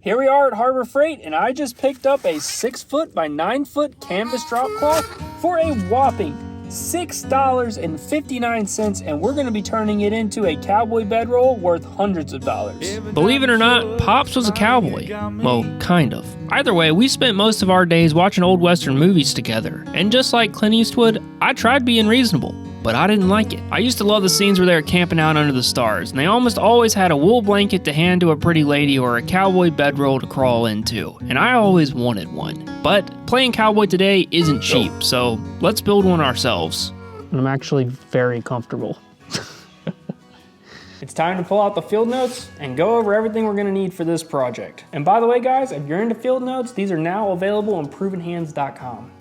Here we are at Harbor Freight, and I just picked up a 6-foot by 9-foot canvas drop cloth for a whopping $6.59, and we're going to be turning it into a cowboy bedroll worth hundreds of dollars. Believe it or not, Pops was a cowboy. Well, kind of. Either way, we spent most of our days watching old Western movies together, and just like Clint Eastwood, I tried being reasonable, but I didn't like it. I used to love the scenes where they were camping out under the stars, and they almost always had a wool blanket to hand to a pretty lady or a cowboy bedroll to crawl into, and I always wanted one. But playing cowboy today isn't cheap, so let's build one ourselves. I'm actually very comfortable. It's time to pull out the field notes and go over everything we're gonna need for this project. And by the way, guys, if you're into field notes, these are now available on provenhands.com.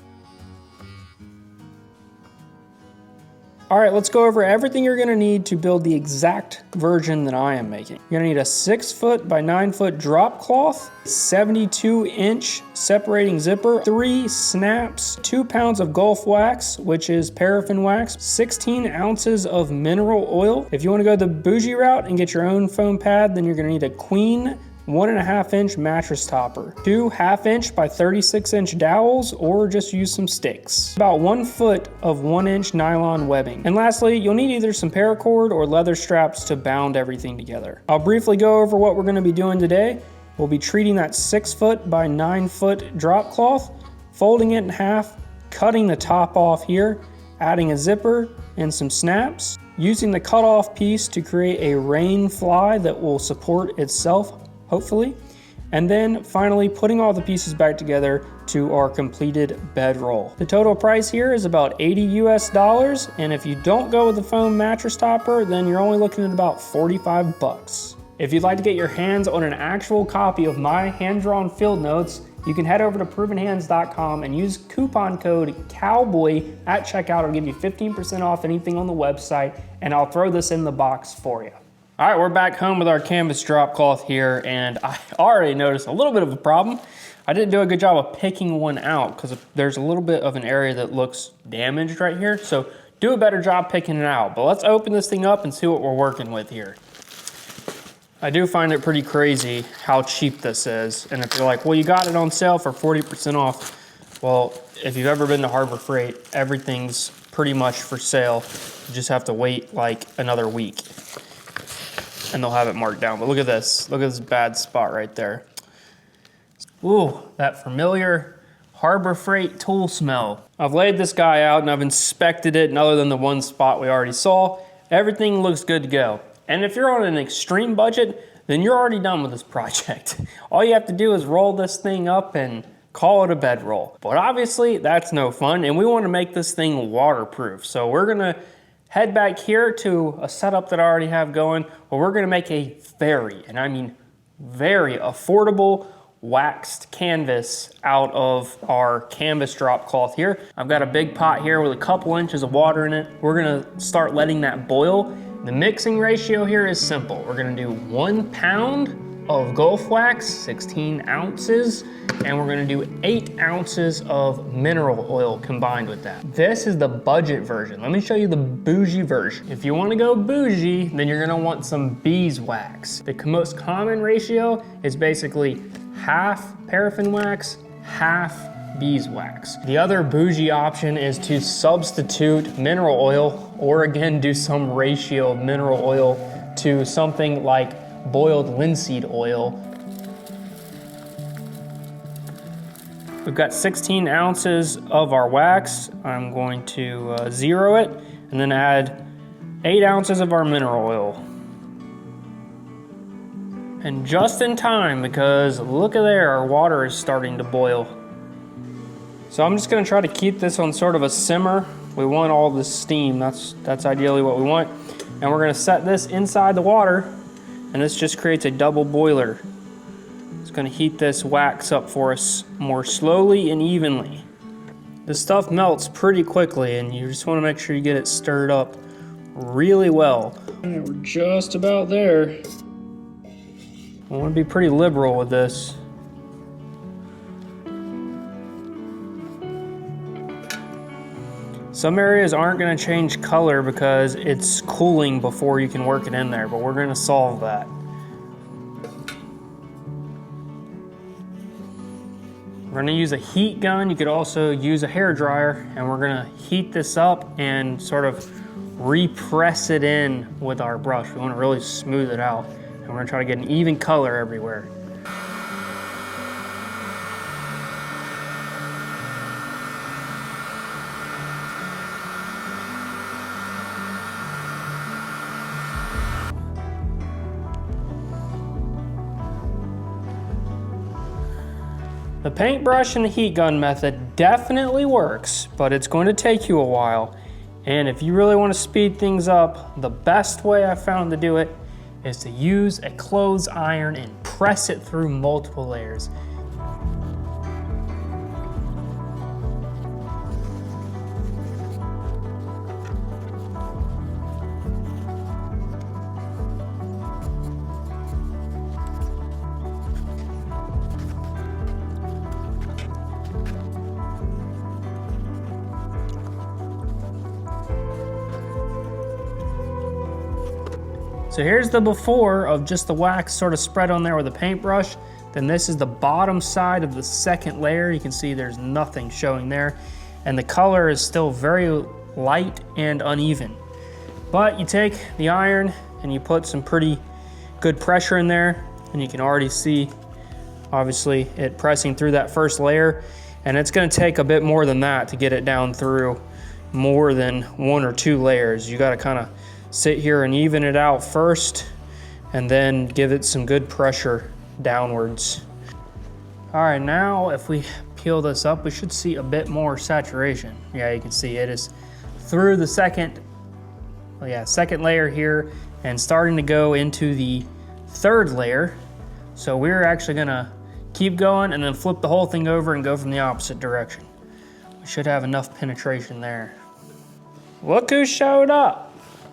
All right, let's go over everything you're gonna need to build the exact version that I am making. You're gonna need a 6-foot by 9-foot drop cloth, 72-inch separating zipper, 3 snaps, 2 pounds of Gulf wax, which is paraffin wax, 16 ounces of mineral oil. If you wanna go the bougie route and get your own foam pad, then you're gonna need a queen 1.5-inch mattress topper, 2 1/2-inch by 36-inch dowels, or just use some sticks. About 1 foot of 1-inch nylon webbing. And lastly, you'll need either some paracord or leather straps to bound everything together. I'll briefly go over what we're gonna be doing today. We'll be treating that 6-foot by 9-foot drop cloth, folding it in half, cutting the top off here, adding a zipper and some snaps, using the cutoff piece to create a rainfly that will support itself, hopefully, and then finally putting all the pieces back together to our completed bedroll. The total price here is about $80 US, and if you don't go with the foam mattress topper, then you're only looking at about 45 bucks. If you'd like to get your hands on an actual copy of my hand-drawn field notes, you can head over to provenhands.com and use coupon code COWBOY at checkout. It'll give you 15% off anything on the website, and I'll throw this in the box for you. All right, we're back home with our canvas drop cloth here, and I already noticed a little bit of a problem. I didn't do a good job of picking one out because there's a little bit of an area that looks damaged right here, so do a better job picking it out. But let's open this thing up and see what we're working with here. I do find it pretty crazy how cheap this is, and if you're like, well, you got it on sale for 40% off, well, if you've ever been to Harbor Freight, everything's pretty much for sale. You just have to wait like another week, and they'll have it marked down. But look at this bad spot right there. Ooh, that familiar Harbor Freight tool smell. I've laid this guy out and I've inspected it, and other than the one spot we already saw, everything looks good to go. And if you're on an extreme budget, then you're already done with this project. All you have to do is roll this thing up and call it a bedroll. But obviously that's no fun, and we want to make this thing waterproof. So we're gonna head back here to a setup that I already have going, where we're gonna make a very, and I mean very affordable waxed canvas out of our canvas drop cloth here. I've got a big pot here with a couple inches of water in it. We're gonna start letting that boil. The mixing ratio here is simple. We're gonna do 1 pound of Gulf wax, 16 ounces, and we're gonna do 8 ounces of mineral oil combined with that. This is the budget version. Let me show you the bougie version. If you wanna go bougie, then you're gonna want some beeswax. The most common ratio is basically half paraffin wax, half beeswax. The other bougie option is to substitute mineral oil, or again, do some ratio of mineral oil to something like boiled linseed oil. We've got 16 ounces of our wax. I'm going to zero it and then add 8 ounces of our mineral oil. And just in time, because look at there, our water is starting to boil. So I'm just gonna try to keep this on sort of a simmer. We want all the steam, that's ideally what we want. And we're gonna set this inside the water, and this just creates a double boiler. It's gonna heat this wax up for us more slowly and evenly. This stuff melts pretty quickly, and you just wanna make sure you get it stirred up really well. And we're just about there. I wanna be pretty liberal with this. Some areas aren't gonna change color because it's cooling before you can work it in there, but we're gonna solve that. We're gonna use a heat gun. You could also use a hair dryer, and we're gonna heat this up and sort of repress it in with our brush. We wanna really smooth it out, and we're gonna try to get an even color everywhere. The paintbrush and the heat gun method definitely works, but it's going to take you a while. And if you really want to speed things up, the best way I found to do it is to use a clothes iron and press it through multiple layers. So here's the before of just the wax sort of spread on there with a paintbrush. Then this is the bottom side of the second layer. You can see there's nothing showing there. And the color is still very light and uneven. But you take the iron and you put some pretty good pressure in there, and you can already see, obviously, it pressing through that first layer. And it's gonna take a bit more than that to get it down through more than 1 or 2 layers. You gotta kind of sit here and even it out first, and then give it some good pressure downwards. All right, now if we peel this up, we should see a bit more saturation. Yeah, you can see it is through the second layer here and starting to go into the third layer. So we're actually gonna keep going and then flip the whole thing over and go from the opposite direction. We should have enough penetration there. Look who showed up.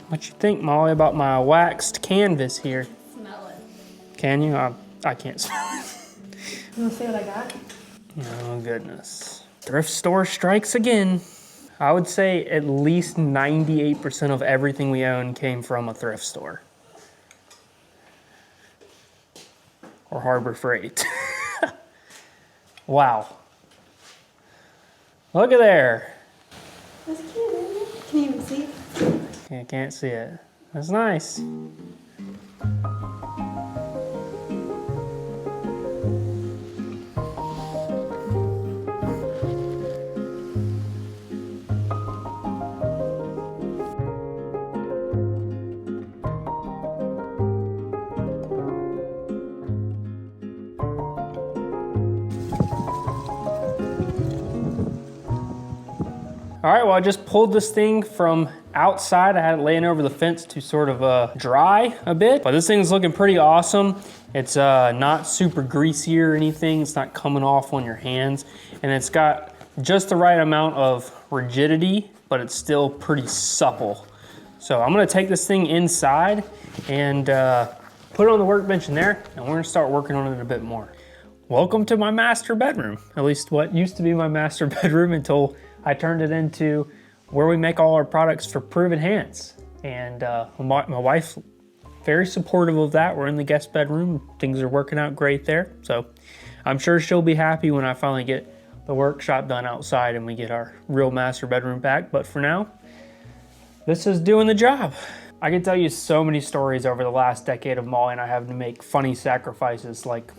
What you think, Molly, about my waxed canvas here? Smell it. Can you? I can't smell it. You wanna see what I got? Oh, goodness. Thrift store strikes again. I would say at least 98% of everything we own came from a thrift store. Or Harbor Freight. Wow. Look at there. That's cute, isn't it? Can you even see it? I can't see it. That's nice. All right, well, I just pulled this thing from outside. I had it laying over the fence to sort of dry a bit, but this thing's looking pretty awesome. It's not super greasy or anything. It's not coming off on your hands, and it's got just the right amount of rigidity, but it's still pretty supple. So I'm gonna take this thing inside and put it on the workbench in there, and we're gonna start working on it a bit more. Welcome to my master bedroom, at least what used to be my master bedroom until I turned it into where we make all our products for Proven Hands. And my wife, very supportive of that. We're in the guest bedroom. Things are working out great there. So I'm sure she'll be happy when I finally get the workshop done outside and we get our real master bedroom back. But for now, this is doing the job. I can tell you so many stories over the last decade of Molly and I having to make funny sacrifices like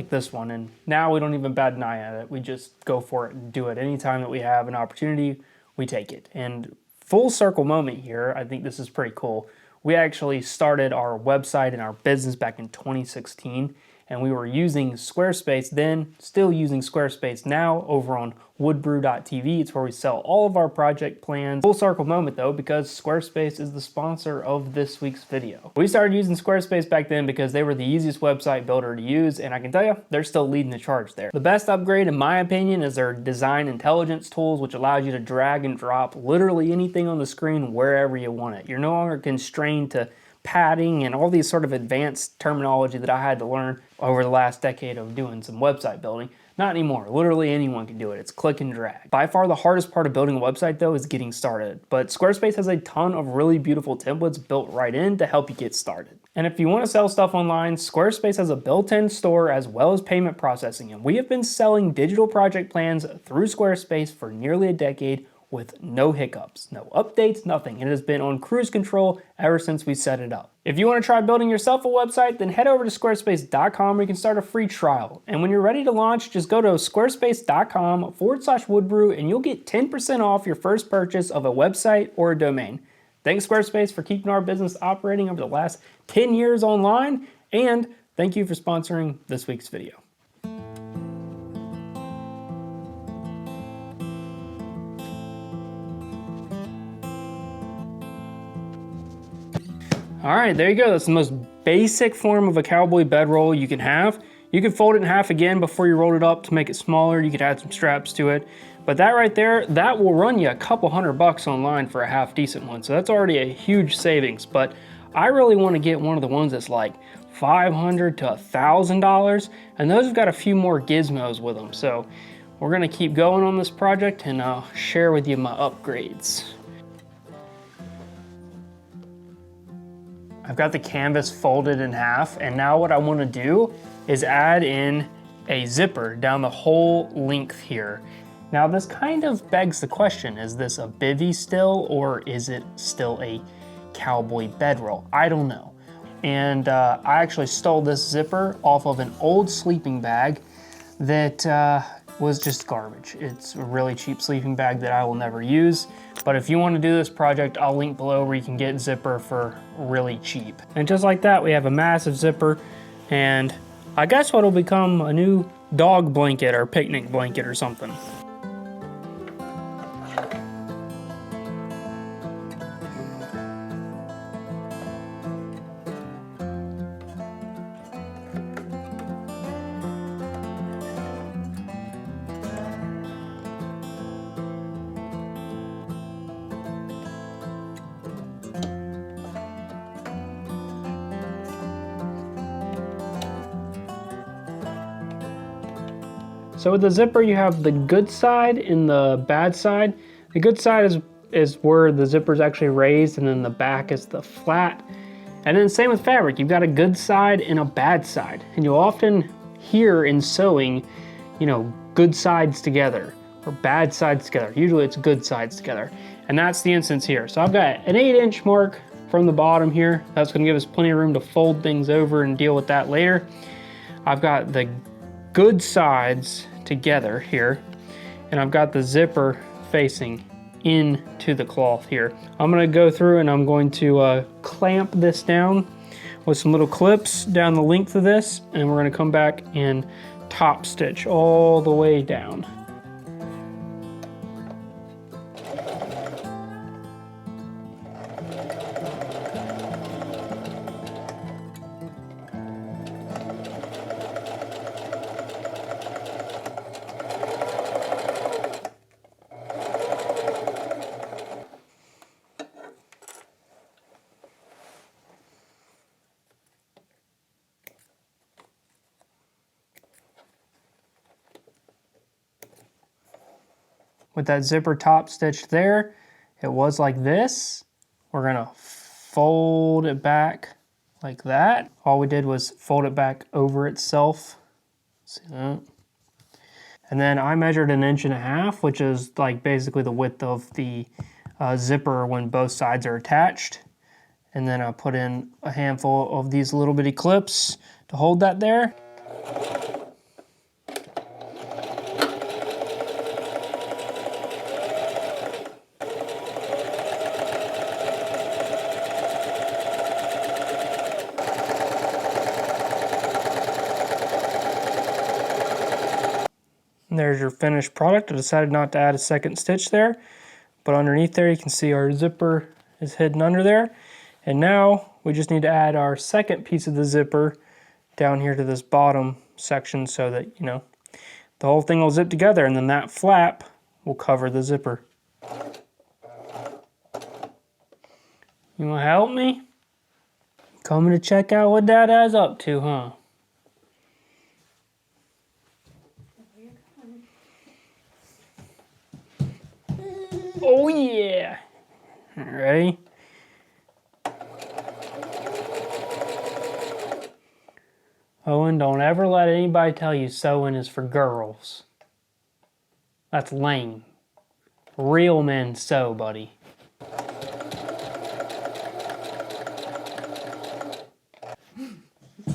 this one. And now we don't even bat an eye at it. We just go for it and do it. Anytime that we have an opportunity, we take it. And full circle moment here, I think this is pretty cool. We actually started our website and our business back in 2016, and we were using Squarespace then, still using Squarespace now over on woodbrew.tv. It's where we sell all of our project plans. Full circle moment though, because Squarespace is the sponsor of this week's video. We started using Squarespace back then because they were the easiest website builder to use, and I can tell you, they're still leading the charge there. The best upgrade in my opinion is their design intelligence tools, which allows you to drag and drop literally anything on the screen wherever you want it. You're no longer constrained to padding and all these sort of advanced terminology that I had to learn over the last decade of doing some website building. Not anymore. Literally anyone can do it. It's click and drag. By far the hardest part of building a website though is getting started. But Squarespace has a ton of really beautiful templates built right in to help you get started. And if you want to sell stuff online, Squarespace has a built-in store as well as payment processing. And we have been selling digital project plans through Squarespace for nearly a decade with no hiccups, no updates, nothing. It has been on cruise control ever since we set it up. If you want to try building yourself a website, then head over to squarespace.com where you can start a free trial. And when you're ready to launch, just go to squarespace.com/woodbrew and you'll get 10% off your first purchase of a website or a domain. Thanks Squarespace for keeping our business operating over the last 10 years online, and thank you for sponsoring this week's video. All right, there you go. That's the most basic form of a cowboy bedroll you can have. You can fold it in half again before you roll it up to make it smaller. You could add some straps to it. But that right there, that will run you a couple $100 online for a half decent one. So that's already a huge savings. But I really want to get one of the ones that's like $500 to $1,000. And those have got a few more gizmos with them. So we're going to keep going on this project and I'll share with you my upgrades. I've got the canvas folded in half, and now what I want to do is add in a zipper down the whole length here. Now this kind of begs the question, is this a bivvy still, or is it still a cowboy bedroll? I don't know. And I actually stole this zipper off of an old sleeping bag that was just garbage. It's a really cheap sleeping bag that I will never use. But if you want to do this project, I'll link below where you can get zipper for really cheap. And just like that, we have a massive zipper, and I guess what'll become a new dog blanket or picnic blanket or something. So with the zipper, you have the good side and the bad side. The good side is where the zipper is actually raised, and then the back is the flat. And then same with fabric, you've got a good side and a bad side. And you'll often hear in sewing, you know, good sides together or bad sides together. Usually it's good sides together. And that's the instance here. So I've got an 8-inch mark from the bottom here. That's gonna give us plenty of room to fold things over and deal with that later. I've got the good sides together here, and I've got the zipper facing into the cloth here. I'm going to go through and I'm going to clamp this down with some little clips down the length of this, and we're going to come back and top stitch all the way down. With that zipper top stitch there, it was like this. We're gonna fold it back like that. All we did was fold it back over itself. See that? And then I measured 1.5 inches, which is like basically the width of the zipper when both sides are attached. And then I put in a handful of these little bitty clips to hold that there. And there's your finished product. I decided not to add a second stitch there, but underneath there you can see our zipper is hidden under there. And now we just need to add our second piece of the zipper down here to this bottom section so that, you know, the whole thing will zip together, and then that flap will cover the zipper. You want to help me? Coming to check out what Dada's up to, huh? Oh yeah! Ready? Owen, don't ever let anybody tell you sewing is for girls. That's lame. Real men sew, buddy.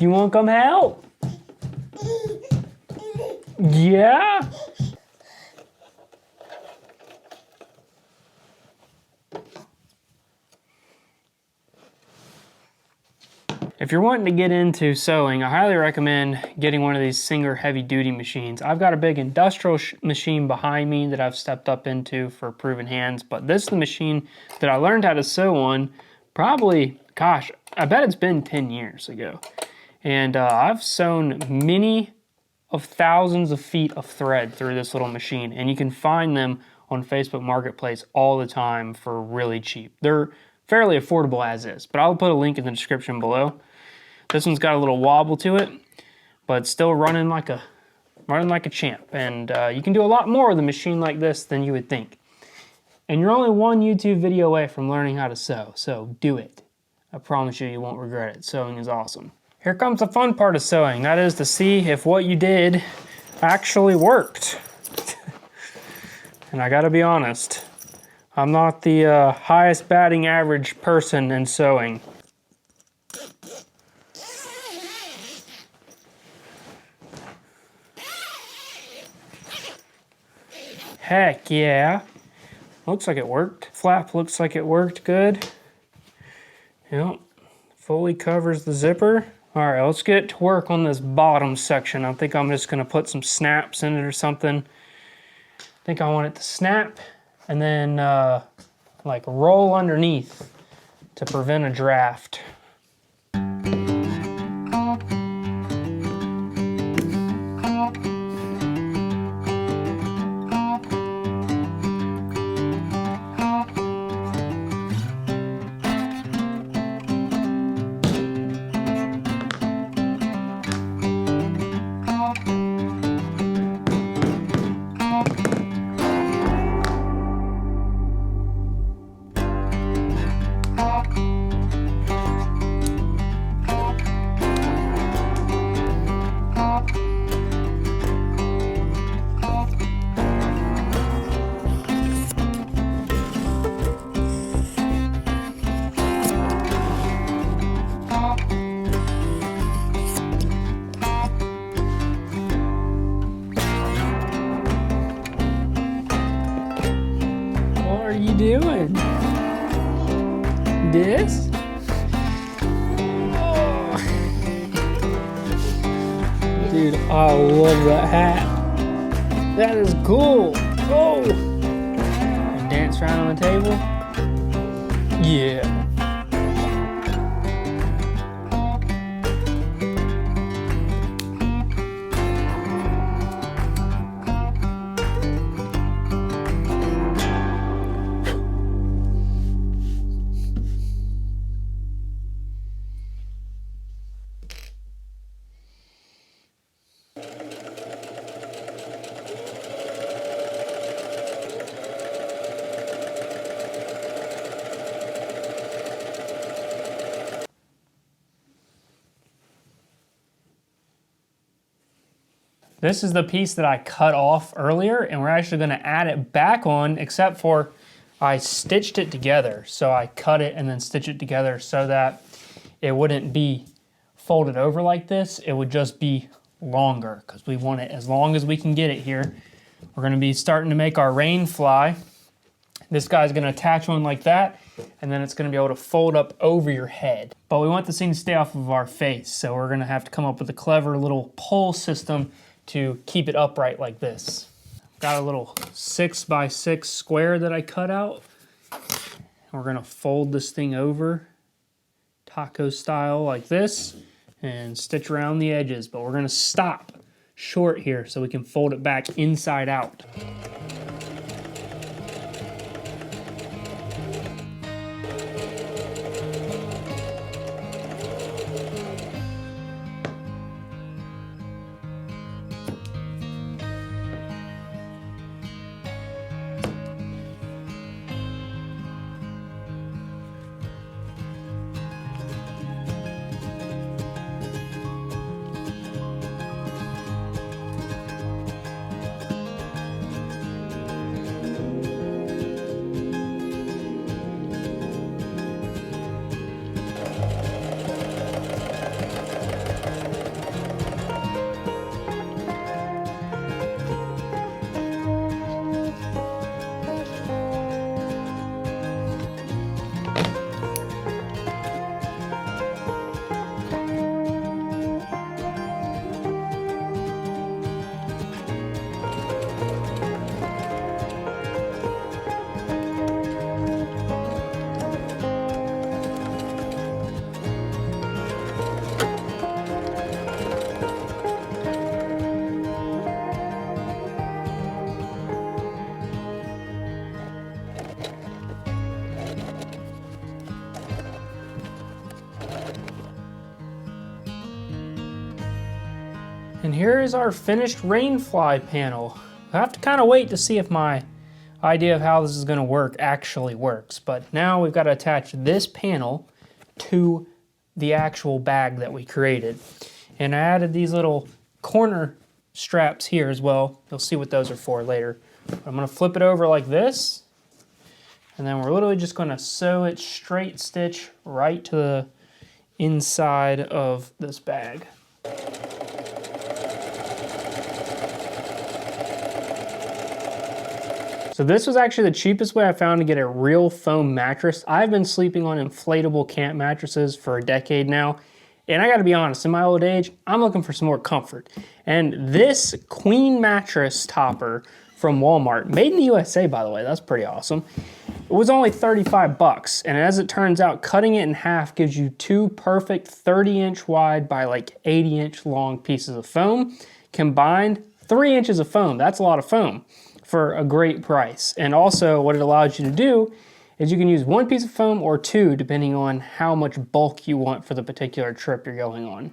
You want to come help? Yeah? If you're wanting to get into sewing, I highly recommend getting one of these Singer heavy duty machines. I've got a big industrial machine behind me that I've stepped up into for proven hands, but this is the machine that I learned how to sew on probably, gosh, I bet it's been 10 years ago. And I've sewn many of thousands of feet of thread through this little machine, and you can find them on Facebook Marketplace all the time for really cheap. They're fairly affordable as is, but I'll put a link in the description below. This one's got a little wobble to it, but it's still running like a champ. And you can do a lot more with a machine like this than you would think. And you're only one YouTube video away from learning how to sew, so do it. I promise you, you won't regret it. Sewing is awesome. Here comes the fun part of sewing. That is to see if what you did actually worked. And I gotta be honest, I'm not the highest batting average person in sewing. Heck yeah. Looks like it worked. Flap looks like it worked good. Yep. Fully covers the zipper. All right, let's get to work on this bottom section. I think I'm just gonna put some snaps in it or something. I think I want it to snap and then like roll underneath to prevent a draft. Doing this? Oh. Dude, I love that hat. That is cool. Oh, dance around on the table. Yeah. This is the piece that I cut off earlier, and we're actually gonna add it back on, except for I stitched it together. So I cut it and then stitched it together so that it wouldn't be folded over like this. It would just be longer because we want it as long as we can get it here. We're gonna be starting to make our rainfly. This guy's gonna attach one like that, and then it's gonna be able to fold up over your head. But we want this thing to stay off of our face, so we're gonna have to come up with a clever little pull system to keep it upright like this. Got a little 6x6 square that I cut out. We're gonna fold this thing over taco style like this and stitch around the edges, but we're gonna stop short here so we can fold it back inside out. And here is our finished rainfly panel. I have to kind of wait to see if my idea of how this is going to work actually works. But now we've got to attach this panel to the actual bag that we created. And I added these little corner straps here as well. You'll see what those are for later. I'm going to flip it over like this. And then we're literally just going to sew it straight stitch right to the inside of this bag. So this was actually the cheapest way I found to get a real foam mattress. I've been sleeping on inflatable camp mattresses for a decade now. And I gotta be honest, in my old age, I'm looking for some more comfort. And this queen mattress topper from Walmart, made in the USA by the way, that's pretty awesome. It was only 35 bucks. And as it turns out, cutting it in half gives you two perfect 30-inch wide by like 80-inch long pieces of foam. Combined, 3 inches of foam. That's a lot of foam for a great price. And also what it allows you to do is you can use one piece of foam or two depending on how much bulk you want for the particular trip you're going on.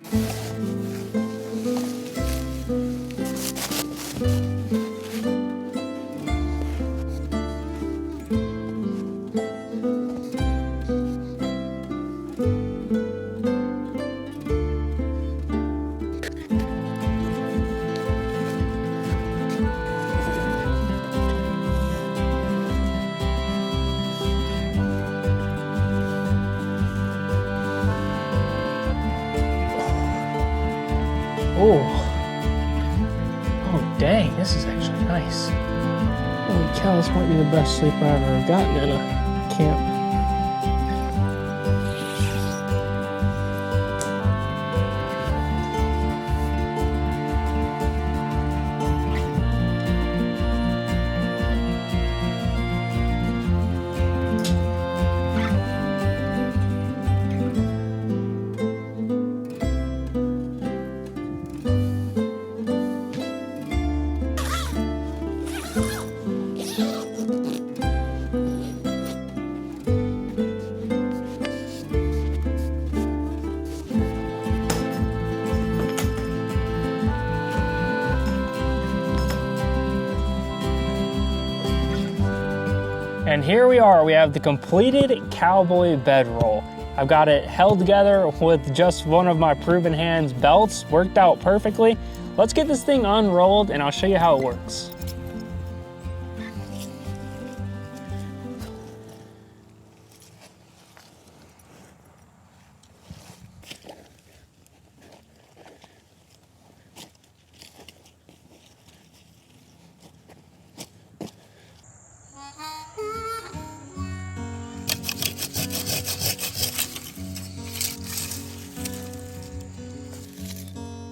Oh dang, this is actually nice. Holy cow, this might be the best sleep I've ever gotten in a camp. And here we are, we have the completed cowboy bedroll. I've got it held together with just one of my proven hands belts, worked out perfectly. Let's get this thing unrolled and I'll show you how it works.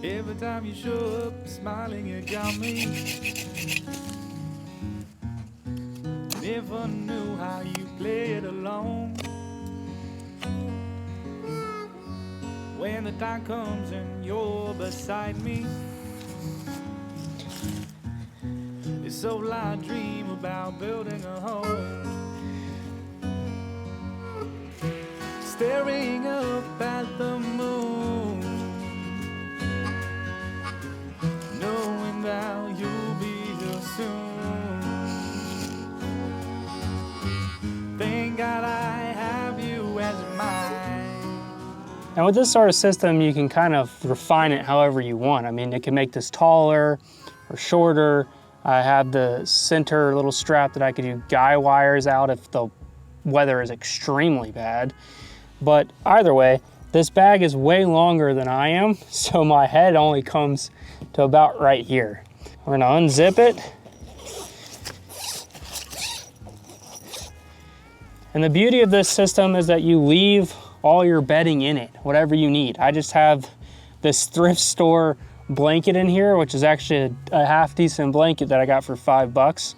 Every time you show up smiling, you got me. Never knew how you played along. When the time comes and you're beside me, it's all I dream about, building a home. Staring up at the moon, knowing that you'll be here soon. Thank God I have you as mine. And with this sort of system, you can kind of refine it however you want. I mean, it can make this taller or shorter. I have the center little strap that I could do guy wires out if the weather is extremely bad. But either way, this bag is way longer than I am, so my head only comes to about right here. We're gonna unzip it. And the beauty of this system is that you leave all your bedding in it, whatever you need. I just have this thrift store blanket in here, which is actually a half decent blanket that I got for $5.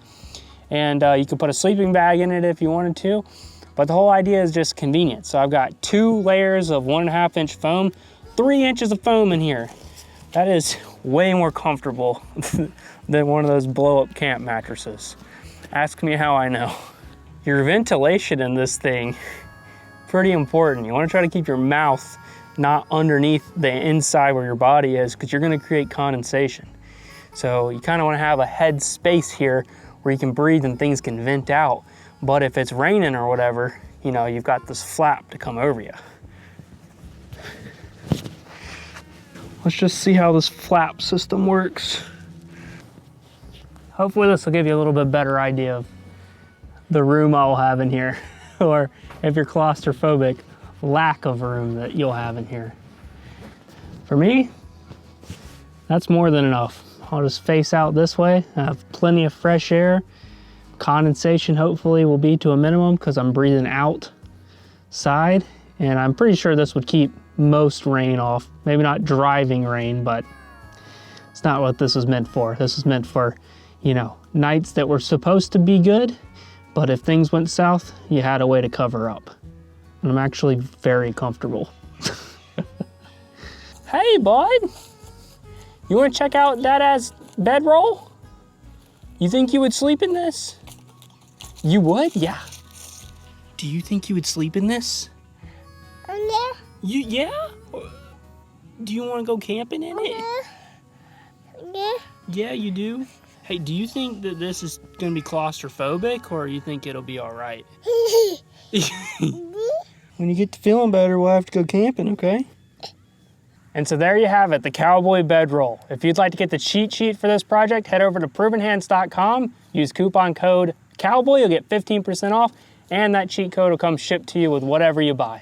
And you can put a sleeping bag in it if you wanted to. But the whole idea is just convenience. So I've got 2 layers of 1.5 inch foam, 3 inches of foam in here. That is way more comfortable than one of those blow-up camp mattresses. Ask me how I know. Your ventilation in this thing, pretty important. You want to try to keep your mouth not underneath the inside where your body is, because you're gonna create condensation. So you kind of want to have a head space here where you can breathe and things can vent out. But if it's raining or whatever, you know, you've got this flap to come over you. Let's just see how this flap system works. Hopefully this will give you a little bit better idea of the room I'll have in here, or if you're claustrophobic, lack of room that you'll have in here. For me, that's more than enough. I'll just face out this way. I have plenty of fresh air. Condensation hopefully will be to a minimum because I'm breathing outside, and I'm pretty sure this would keep most rain off. Maybe not driving rain, but it's not what this is meant for. This is meant for, you know, nights that were supposed to be good, but if things went south, you had a way to cover up. And I'm actually very comfortable. Hey, bud. You want to check out Dada's bedroll? You think you would sleep in this? You would? Yeah. Do you think you would sleep in this? Yeah. Yeah? Do you want to go camping in it? Yeah. Yeah, you do? Hey, do you think that this is going to be claustrophobic, or you think it'll be all right? When you get to feeling better, we'll have to go camping, okay? And so there you have it, the Cowboy bedroll. If you'd like to get the cheat sheet for this project, head over to provenhands.com, use coupon code COWBOY, you'll get 15% off, and that cheat code will come shipped to you with whatever you buy.